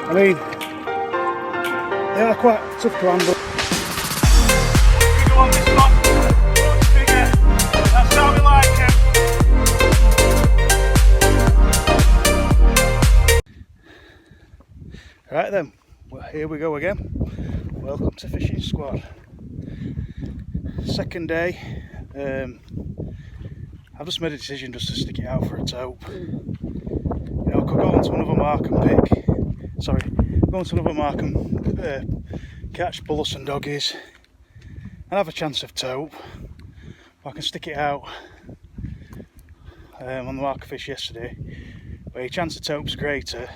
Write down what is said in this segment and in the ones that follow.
I mean, they are quite tough to handle. We go on this one, much bigger. That's how we like them. Right then, well, here we go again. Welcome to Fishing Squad. Second day. I've just made a decision just to stick it out for a taupe. You know, I could go onto another mark and go onto another mark and catch bullets and doggies and have a chance of taupe. I can stick it out on the mark of fish yesterday, where your chance of taupe's greater.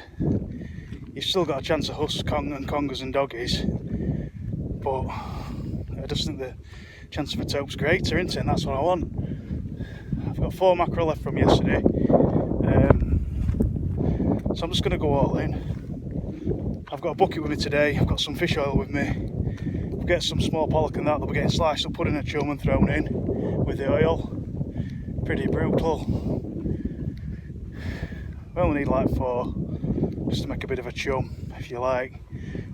You've still got a chance of Huss, congers and doggies, but I just think the chance of a taupe's greater, isn't it? And that's what I want. I've got 4 mackerel left from yesterday, so I'm just going to go all in. I've got a bucket with me today, I've got some fish oil with me. We'll get some small pollock and that, they'll be getting sliced up, put in a chum and thrown in with the oil. Pretty brutal. We only need like 4, just to make a bit of a chum, if you like.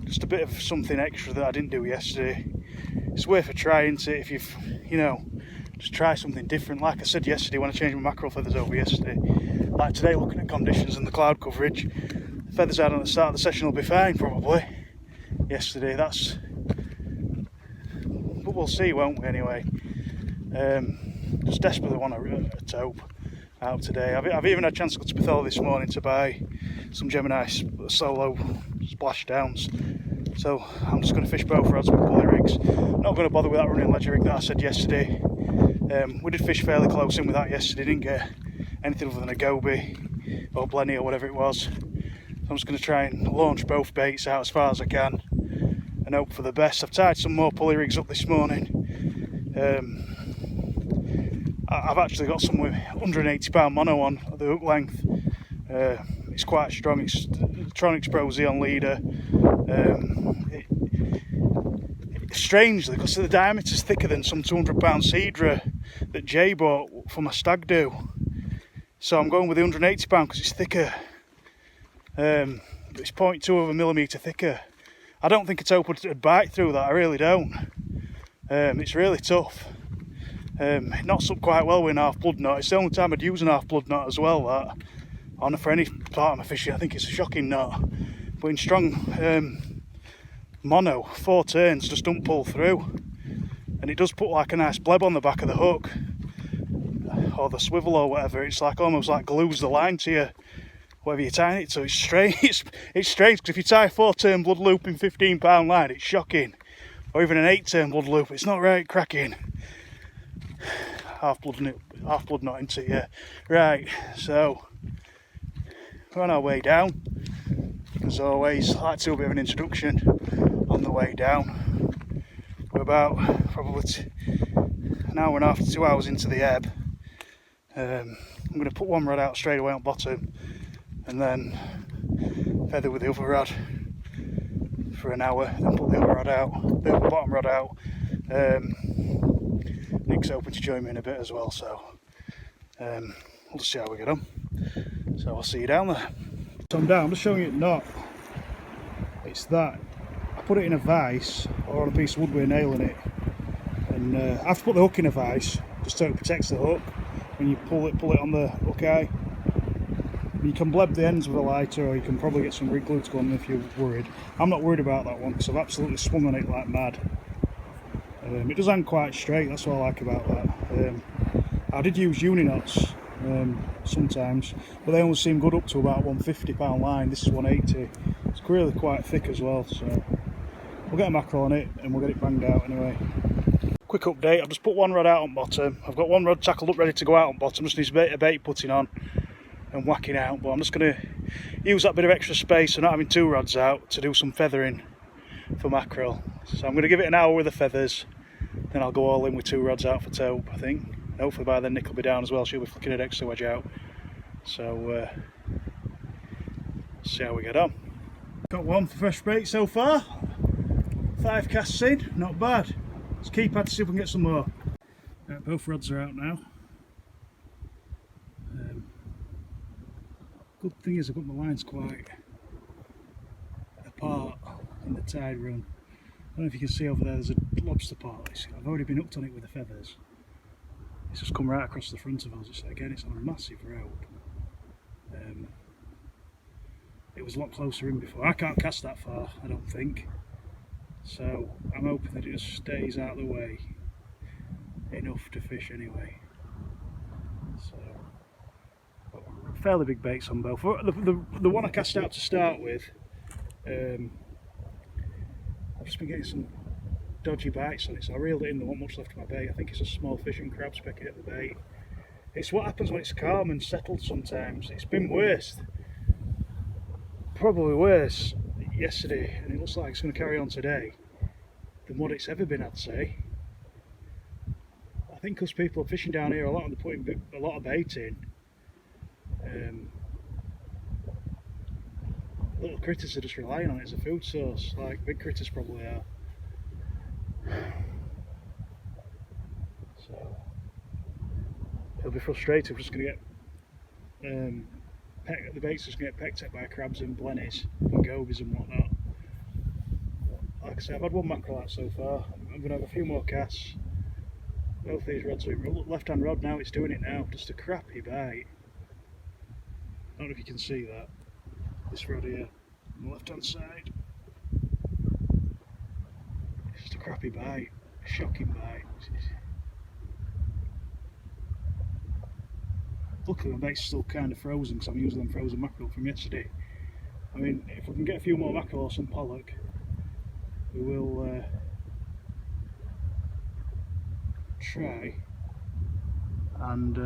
Just a bit of something extra that I didn't do yesterday. It's worth a try, isn't it? If you've, you know, just try something different. Like I said yesterday when I changed my mackerel feathers over yesterday, like today, looking at conditions and the cloud coverage, the feathers I had on the start of the session will be fine probably. Yesterday, but we'll see, won't we, anyway. Just desperately want a taupe out today. I've even had a chance to go to Bethel this morning to buy some Gemini solo splashdowns. So I'm just going to fish both rods with pulley rigs. Not going to bother with that running ledger rig that I said yesterday. We did fish fairly close in with that yesterday, didn't get anything other than a goby or blenny or whatever it was. So I'm just going to try and launch both baits out as far as I can and hope for the best. I've tied some more pulley rigs up this morning. I've actually got some with 180 pound mono on at the hook length. It's quite strong. It's Tronics Pro Xeon leader. Strangely, because the diameter is thicker than some 200 pound Cedra that Jay bought for my stag do. So I'm going with the 180 pound because it's thicker. It's 0.2 of a millimetre thicker. I don't think a taupe would bite through that, I really don't. It's really tough. It knots up quite well with an half blood knot. It's the only time I'd use an half blood knot as well, that. For any part of my fishing, I think it's a shocking knot. But in strong mono, 4 turns just don't pull through. And it does put like a nice bleb on the back of the hook, or the swivel or whatever. It's like almost like glues the line to you, whatever you tie it to. It's strange. It's strange because if you tie a 4-turn blood loop in 15 pound line, it's shocking. Or even an 8-turn blood loop, it's not right cracking. Half blood knot into it, yeah. Right, so we're on our way down. As always, I like to do a bit of an introduction on the way down. We're about probably an hour and a half to 2 hours into the ebb. I'm going to put one rod out straight away on bottom and then feather with the other rod for an hour, then put the other rod out, the bottom rod out. Nick's hoping to join me in a bit as well, so we'll just see how we get on. So I'll see you down there. So I'm down, I'm just showing you the knot. It's that. I put it in a vise or on a piece of wood with a nail in it, and I have to put the hook in a vise just so it protects the hook when you pull it on the hook eye. You can bleb the ends with a lighter, or you can probably get some rig glue to go on if you're worried. I'm not worried about that one because I've absolutely swung on it like mad. It does hang quite straight, that's what I like about that. I did use uni knots sometimes, but they only seem good up to about 150 pound line. This is 180. It's really quite thick as well, so we'll get a mackerel on it and we'll get it banged out anyway. Quick update, I've just put one rod out on bottom. I've got one rod tackled up ready to go out on bottom, just needs a bit of bait putting on and whacking out, but I'm just going to use that bit of extra space and not having 2 rods out to do some feathering for mackerel. So I'm going to give it an hour with the feathers, then I'll go all in with 2 rods out for taupe, I think. Hopefully by then Nick will be down as well, she'll be flicking her extra wedge out. So see how we get on. Got one for fresh bait so far. 5 casts in, not bad. Let's keep at to see if we can get some more. Right, both rods are out now. Good thing is I've got my lines quite in the tide run. I don't know if you can see over there, there's a lobster pot. I've already been hooked on it with the feathers. It's just come right across the front of us. Again, it's on a massive rope. It was a lot closer in before. I can't cast that far, I don't think. So I'm hoping that it just stays out of the way enough to fish anyway. So fairly big baits on both. The one I cast out to start with, I've just been getting some dodgy bites on it, so I reeled it in. There wasn't much left of my bait. I think it's a small fish and crabs pecking at the bait. It's what happens when it's calm and settled sometimes. It's been worse, probably worse yesterday, and it looks like it's going to carry on today, than what it's ever been, I'd say. I think because people are fishing down here a lot and they're putting a lot of bait in, little critters are just relying on it as a food source, like big critters probably are. So it'll be frustrating. We're just going to get the bait's just going to get pecked at by crabs and blennies and gobies and whatnot. Like I say, I've had one mackerel out so far. I'm going to have a few more casts. Both these rods are left hand rod now, it's doing it now. Just a crappy bite. I don't know if you can see that. This rod here on the left hand side. It's just a crappy bite. A shocking bite. Luckily my bait's still kind of frozen because I'm using them frozen mackerel from yesterday. I mean, if we can get a few more mackerel or some pollock, we will try and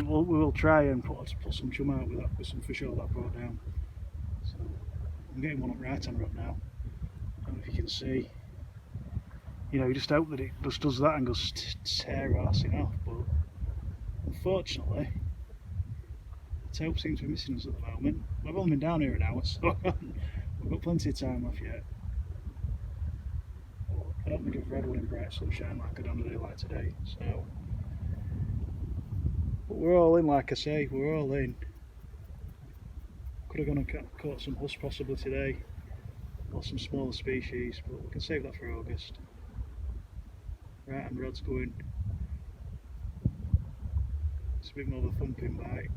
we will try and put some chum out with some fish oil that I brought down. So I'm getting one up right hand rod now. I don't know if you can see. You know, you just hope that it just does that and goes tear arsing off, but unfortunately the tape seems to be missing us at the moment. I've only been down here an hour, so we've got plenty of time left yet. I don't think I've read one in bright sunshine like I done a day like today, so. But we're all in, like I say, we're all in. Could have gone and caught some Huss possibly today, or some smaller species, but we can save that for August. Right hand rod's going. It's a bit more of a thumping bite.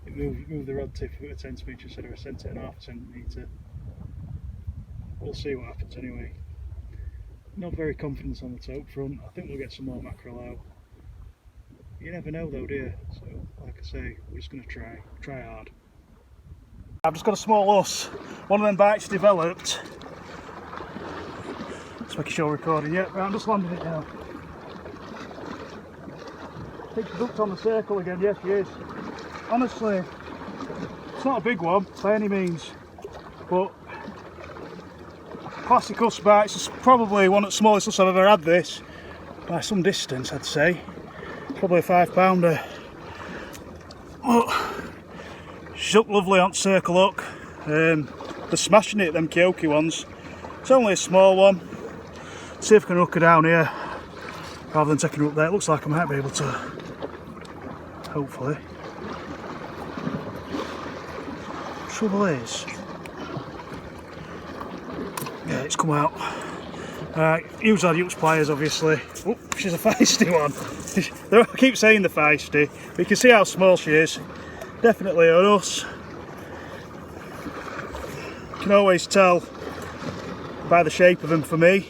It moved the rod tip a 10 cm instead of a 1.5 cm. We'll see what happens anyway. Not very confident on the tope front. I think we'll get some more mackerel out. You never know though, do you? So, like I say, we're just going to try hard. I've just got a small Huss. One of them bites developed. Just making sure we're recording. Yeah, right, I'm just landing it now. I think she's hooked on the circle again. Yes, she is. Honestly, it's not a big one by any means, but classic Huss bite. It's probably one of the smallest Huss I've ever had this, by some distance I'd say. Probably a 5-pounder. Oh, she's hooked lovely on circle hook. They're smashing it, them Kyoki ones. It's only a small one. See if I can hook her down here rather than taking her up there. It looks like I might be able to, hopefully. Trouble is, yeah, it's come out. Use our Utes pliers, obviously. Oh, she's a feisty one. I keep saying the feisty, but you can see how small she is. Definitely a Huss. You can always tell by the shape of them for me.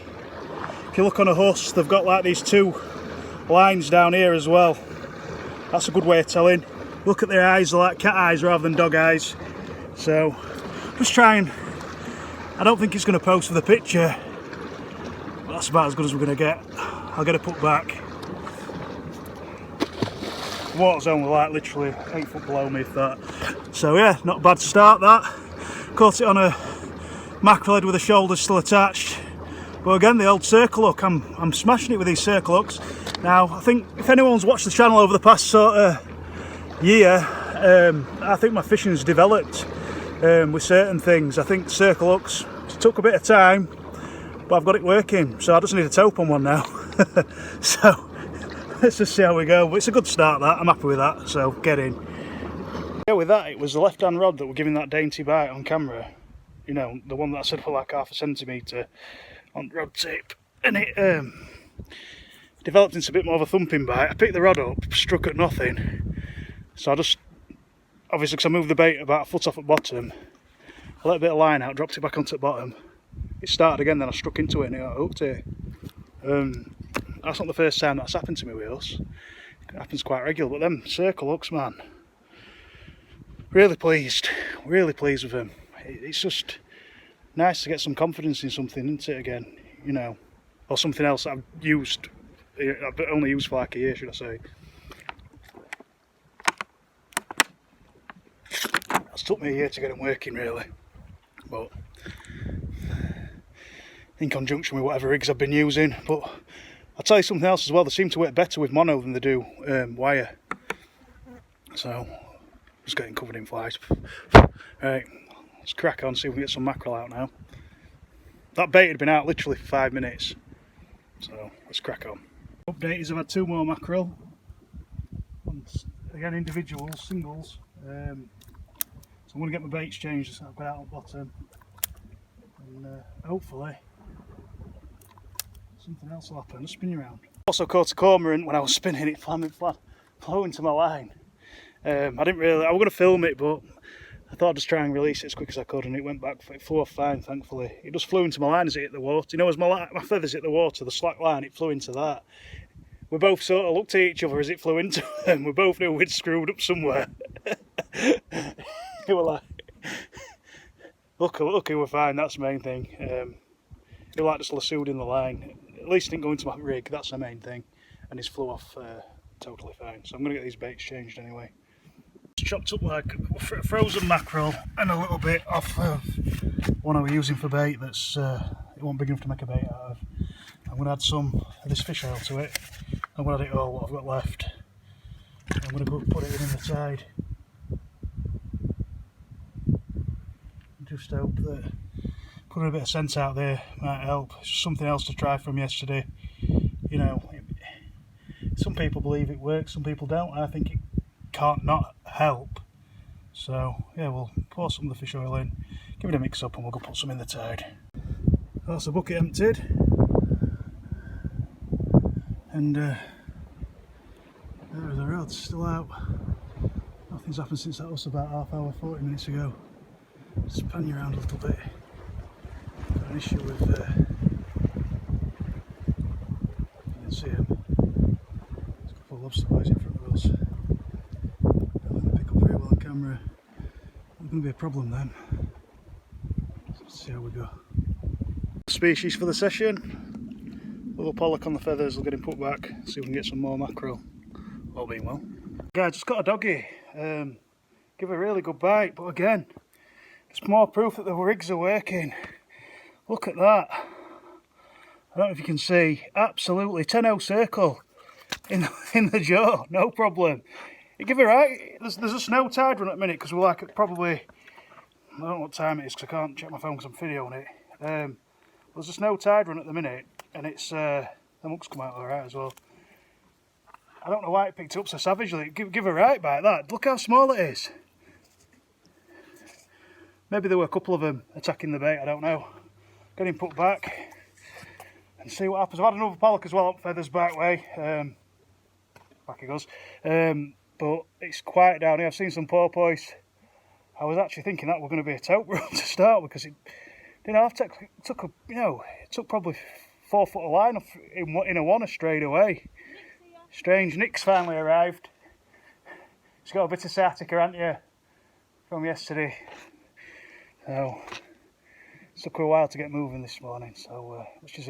If you look on a Huss, they've got like these two lines down here as well. That's a good way of telling. Look at their eyes, they're like cat eyes rather than dog eyes. So, just trying. I don't think it's going to pose for the picture. But that's about as good as we're going to get. I'll get it put back. The water's only like literally 8 foot below me, if that. So yeah, not bad to start that. Caught it on a mackerel head with the shoulders still attached. But again, the old circle hook, I'm smashing it with these circle hooks. Now, I think if anyone's watched the channel over the past sort of year, I think my fishing's developed with certain things. I think circle hooks, it took a bit of time, but I've got it working, so I just need a tope on one now. So let's just see how we go. But it's a good start, that. I'm happy with that, so get in. Yeah, with that, it was the left-hand rod that were giving that dainty bite on camera. You know, the one that I said for like half a centimetre on rod tape. And it developed into a bit more of a thumping bite. I picked the rod up, struck at nothing. So I just, obviously because I moved the bait about a foot off at bottom, I let a bit of line out, dropped it back onto the bottom. It started again, then I struck into it and it got hooked here. That's not the first time that's happened to me with Huss. It happens quite regular, but them circle hooks, man. Really pleased with them. It's just nice to get some confidence in something, isn't it, again, you know, or something else that I've only used for like a year, should I say. It's took me a year to get them working, really, but in conjunction with whatever rigs I've been using. But I'll tell you something else as well, they seem to work better with mono than they do wire. So, just getting covered in flies. Right, let's crack on, see if we can get some mackerel out now. That bait had been out literally for 5 minutes, so let's crack on. Update is I've had 2 more mackerel. Again, individuals, singles. So I'm going to get my baits changed, so I've got out on bottom. And hopefully something else will happen. Just spin you around. Also caught a cormorant when I was spinning it, flew into my line. I was going to film it, but I thought I'd just try and release it as quick as I could, and it went back, it flew off fine, thankfully. It just flew into my line as it hit the water. You know, as my feathers hit the water, the slack line, it flew into that. We both sort of looked at each other as it flew into them. We both knew we'd screwed up somewhere. We were like, lucky we're fine, that's the main thing. He like just lassoed in the line. At least it didn't go into my rig, that's the main thing. And he's flew off totally fine. So I'm going to get these baits changed anyway. Chopped up like frozen mackerel and a little bit off of one I was using for bait that's it wasn't big enough to make a bait out of. I'm going to add some of this fish oil to it. I'm going to add it all what I've got left. I'm going to go put it in the tide. Just hope that putting a bit of scent out there might help. It's just something else to try from yesterday. You know, some people believe it works, some people don't. I think it can't not help. So yeah, we'll pour some of the fish oil in, give it a mix up, and we'll go put some in the tide. That's the bucket emptied, and there are the rods still out. Nothing's happened since that was about half hour, 40 minutes ago. Just pan you around a little bit. Got an issue with you can see him. There's a couple of lobster boys in front of us. Camera. Not going to be a problem then. So let's see how we go. Species for the session. Little Pollack on the feathers, we'll get him put back, see if we can get some more mackerel. All being well. Yeah, I just got a doggy. Give a really good bite, but again, just more proof that the rigs are working. Look at that. I don't know if you can see, absolutely 10-0 circle in the jaw, no problem. You give it right. There's a snow tide run at the minute because we're like at probably, I don't know what time it is because I can't check my phone because I'm videoing it. There's a snow tide run at the minute and it's the hooks come out alright as well. I don't know why it picked it up so savagely. Give a right bite that. Look how small it is. Maybe there were a couple of them attacking the bait, I don't know. Get him put back and see what happens. I've had another Pollack as well up feathers back way. Back he goes. But it's quiet down here. I've seen some porpoise. I was actually thinking that were going to be a taupe run to start because it didn't have to. It took probably 4 foot of line off in a one straight away. Strange. Nick's finally arrived. He's got a bit of sciatica, hasn't you, from yesterday? So it took a while to get moving this morning. So which is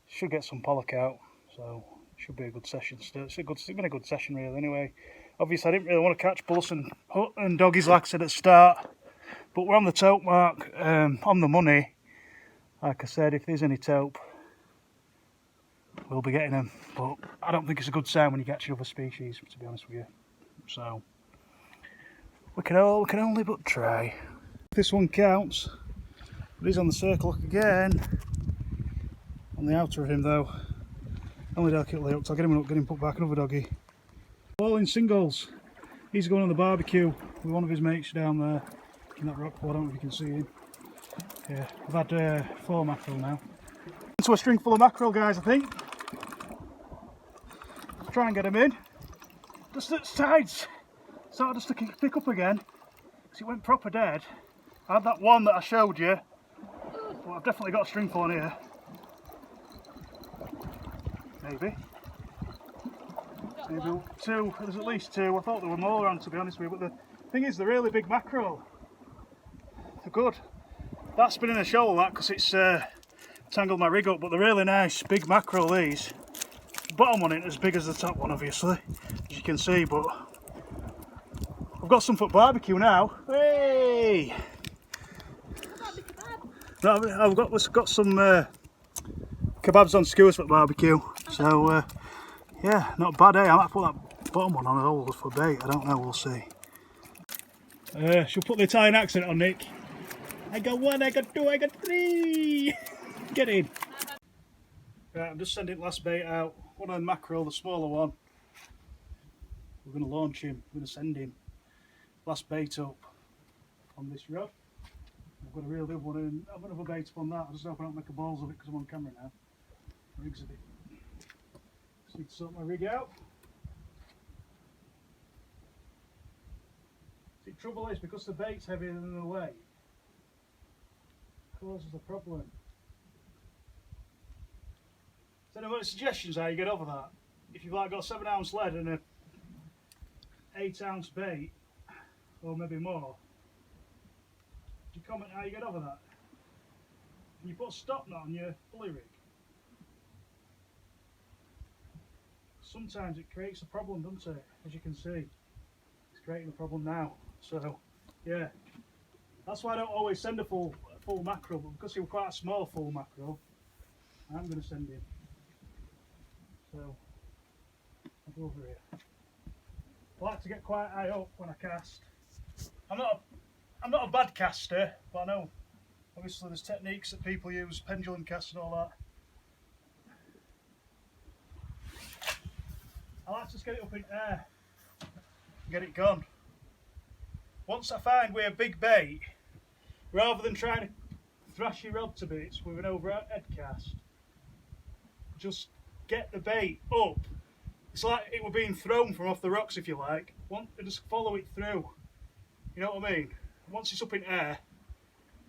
should get some Pollack out. So. Should be a good session still. It's been a good session really anyway. Obviously I didn't really want to catch bulls and doggies like I said at the start, but we're on the taupe mark, on the money. Like I said, if there's any taupe we'll be getting them, but I don't think it's a good sign when you catch other species, to be honest with you. So we can only but try. This one counts, but he's on the circle hook again. On the outer of him though. Only delicately hooked. I'll get him up, get him put back, another doggy. All in singles. He's going on the barbecue with one of his mates down there in that rock pool. I don't know if you can see him. Yeah, I've had 4 mackerel now. Into a string full of mackerel, guys, I think. Let's try and get him in. Just at sides, started just to pick up again, because it went proper dead. I had that one that I showed you, but I've definitely got a string full on here. Maybe 2, there's at least 2. I thought there were more on, to be honest with you, but the thing is, they're really big mackerel. They're good. That's been in a shoal, that, because it's tangled my rig up, but they're really nice, big mackerel, these. The bottom one ain't as big as the top one, obviously, as you can see, but I've got some for barbecue now. Hey! No, I've got some kebabs on skewers for barbecue, so yeah, not bad, eh? I might put that bottom one on all for bait, I don't know, we'll see. She'll put the Italian accent on, Nick. I got 1, I got 2, I got 3! Get in! Right, I'm just sending last bait out. One on mackerel, the smaller one. We're going to launch him, we're going to send him last bait up on this rod. I've got a real good one in. I've got another bait up on that. I just hope I don't make a balls of it because I'm on camera now. Rig's a bit. Just need to sort my rig out. See, the trouble is, because the bait's heavier than the weight, causes a problem. So any suggestions how you get over that? If you've like got a 7-ounce lead and a 8-ounce bait, or maybe more, do you comment how you get over that? Can you put a stop knot on your pulley rig? Sometimes it creates a problem, doesn't it? As you can see, it's creating a problem now. So yeah, that's why I don't always send a full mackerel, but because he was quite a small full mackerel, I'm going to send him. So I'll go over here. I like to get quite high up when I cast. I'm not a bad caster, but I know obviously there's techniques that people use, pendulum cast and all that. I like to just get it up in air and get it gone. Once I find we're a big bait, rather than trying to thrash your rod to bits with an overhead cast, just get the bait up. It's like it were being thrown from off the rocks, if you like. Just follow it through. You know what I mean? Once it's up in air,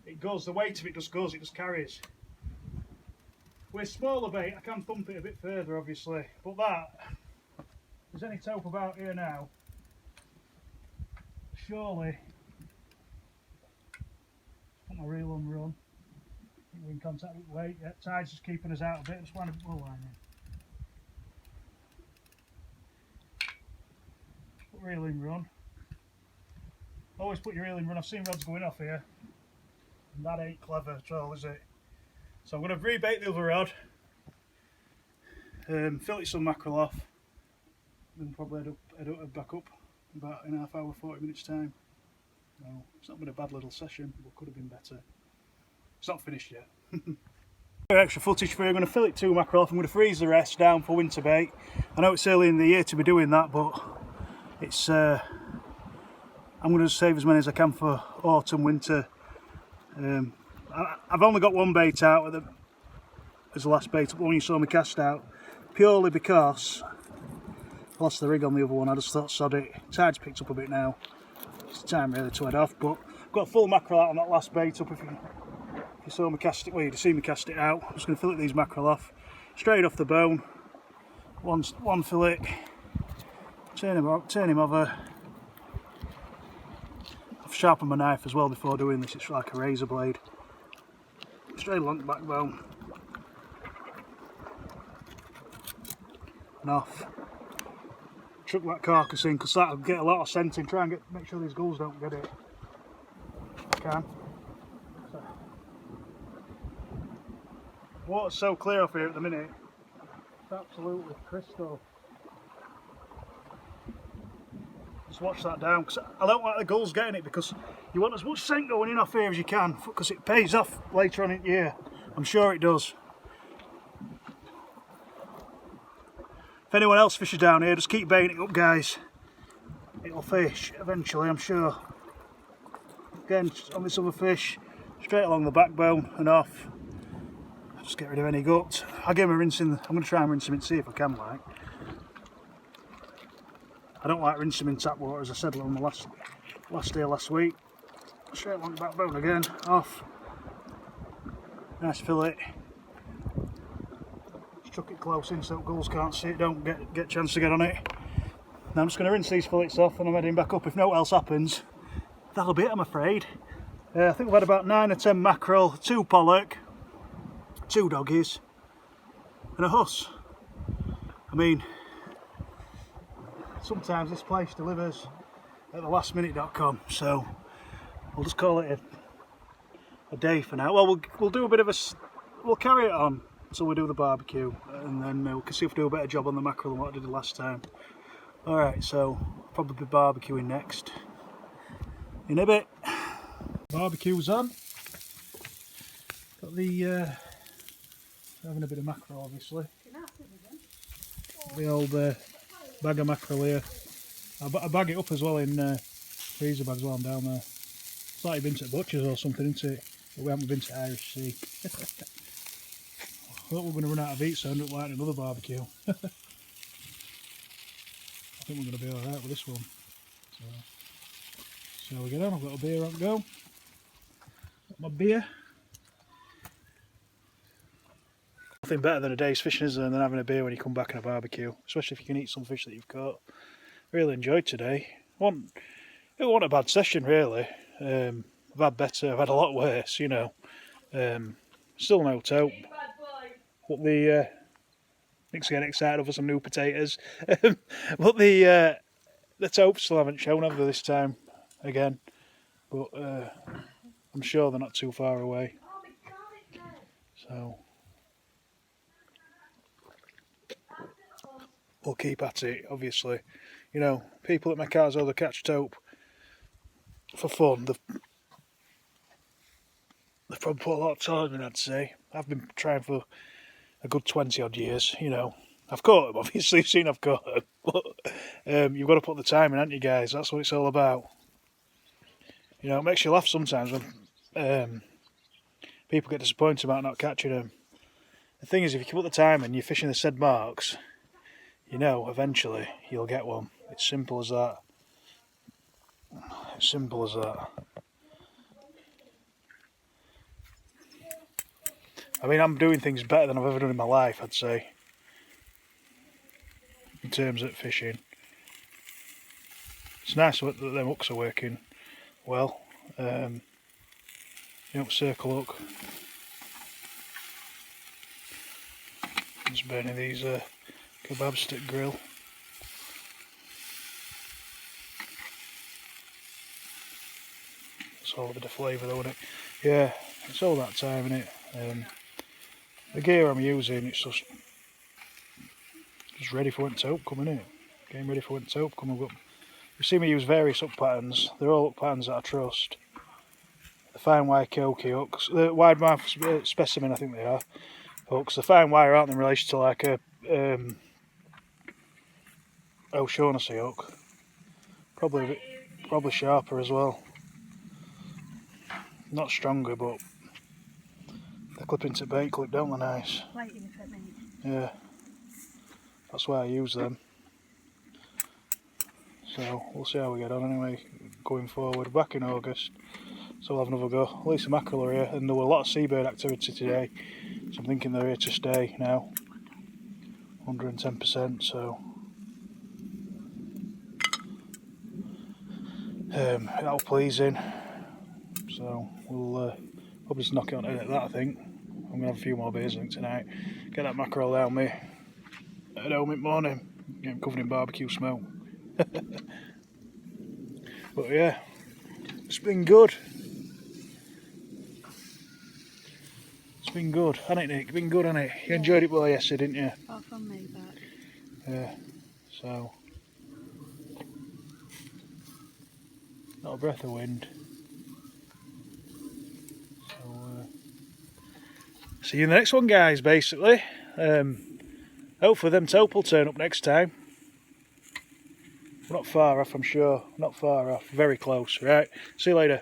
it goes. The weight of it just goes. It just carries. With smaller bait, I can thump it a bit further, obviously. But that, if there's any taupe about here now, surely. Put my reel on run. I think we're in contact with weight. Yeah, tide's just keeping us out a bit. Just want to pull line in. Put reel in run. Always put your reel in run. I've seen rods going off here, and that ain't clever at all, is it? So I'm going to rebait the other rod, fillet some mackerel off, then probably head back up about in half hour, 40 minutes time. No, it's not been a bad little session, but could have been better. It's not finished yet. Extra footage for you. I'm going to fillet 2 mackerel off. I'm going to freeze the rest down for winter bait. I know it's early in the year to be doing that, but it's I'm going to save as many as I can for autumn, winter. I've only got one bait out as the last bait, when you saw me cast out, purely because I lost the rig on the other one. I just thought, sod it. Tide's picked up a bit now. It's time really to head off, but I've got a full mackerel out on that last bait up. If you saw me cast it, well, you'd see me cast it out. I'm just going to fillet these mackerel off, straight off the bone. One fillet, turn him over. I've sharpened my knife as well before doing this. It's like a razor blade. Straight along the backbone and off. Chuck that carcass in because that'll get a lot of scent in. Try and make sure these gulls don't get it. If I can. So. Water's so clear off here at the minute. It's absolutely crystal. Just watch that down because I don't like the gulls getting it, because you want as much scent going in off here as you can, because it pays off later on in the year. I'm sure it does. If anyone else fishes down here, just keep baiting it up, guys. it'll fish eventually, I'm sure. Again, on this other fish, straight along the backbone and off. Just get rid of any guts. I'll give him a rinse in. I'm going to try and rinse him and see if I can, like. I don't like rinsing him in tap water, as I said on the last day last week. Straight along the backbone again, off. Nice fillet. Just chuck it close in so gulls can't see it, don't get a chance to get on it. Now I'm just going to rinse these fillets off and I'm heading back up. If no else happens, that'll be it, I'm afraid. I think we've had about 9 or 10 mackerel, 2 pollock, 2 doggies, and a Huss. I mean, sometimes this place delivers at thelastminute.com, so we'll just call it a day for now. Well, we'll do a bit of we'll carry it on until we do the barbecue, and then we can see if we do a better job on the mackerel than what I did last time. Alright, so probably be barbecuing next in a bit. Barbecue's on. Got the having a bit of mackerel, obviously. The old bag of mackerel here. I bag it up as well in freezer bags while I'm down there. It's like you've been to Butcher's or something, isn't it? But we haven't been to Irish Sea. I thought we were going to run out of meat, so I end up lighting another barbecue. I think we're going to be alright with this one. So we get on. I've got a beer on go. Got my beer. Nothing better than a day's fishing, is there, than having a beer when you come back in a barbecue, especially if you can eat some fish that you've caught. Really enjoyed today. It wasn't a bad session, really. I've had better, I've had a lot worse, you know. Still no taupe. But Nick's getting excited over some new potatoes. But the taupe still haven't shown, have they, this time again? But I'm sure they're not too far away. So we'll keep at it, obviously. You know, people at Mackerel, they catch taupe for fun. They've probably put a lot of time in, I'd say. I've been trying for a good 20 odd years, you know. I've caught them, obviously, you've seen I've caught them. But you've got to put the time in, haven't you, guys? That's what it's all about. You know, it makes you laugh sometimes when people get disappointed about not catching them. The thing is, if you put the time in, you're fishing the said marks, you know, eventually you'll get one. It's simple as that. It's simple as that. I mean, I'm doing things better than I've ever done in my life, I'd say, in terms of fishing. It's nice that them hooks are working well. You know, circle hook. Just burning these kebab stick grill. It's all a bit of flavour though, isn't it? Yeah, it's all that time, isn't it? The gear I'm using, it's just ready for when taupe come, innit? Getting ready for when taupe come. You see me use various hook patterns. They're all hook patterns that I trust. The fine wire Koki hooks, the wide mouth specimen, I think they are hooks. The fine wire aren't in relation to like a O'Shaughnessy hook. Probably sharper as well. Not stronger, but they clip into bait clip, don't they? Nice. Yeah, that's why I use them. So we'll see how we get on anyway. Going forward, back in August, so we'll have another go. At least the mackerel are here, and there were a lot of seabird activity today, so I'm thinking they're here to stay now. 110%. So that'll pleasing. So we'll probably just knock it on at that, I think. I'm going to have a few more beers, I think, tonight. Get that mackerel down me. At home in the morning. Get him covered in barbecue smoke. But yeah, it's been good. It's been good, hasn't it, Nick? Been good, hasn't it? You enjoyed it well yesterday, didn't you? Apart from me, but... Yeah, so... Not a breath of wind. See you in the next one, guys, basically. Hopefully them taupe will turn up next time. We're not far off, I'm sure. Not far off. Very close. Right. See you later.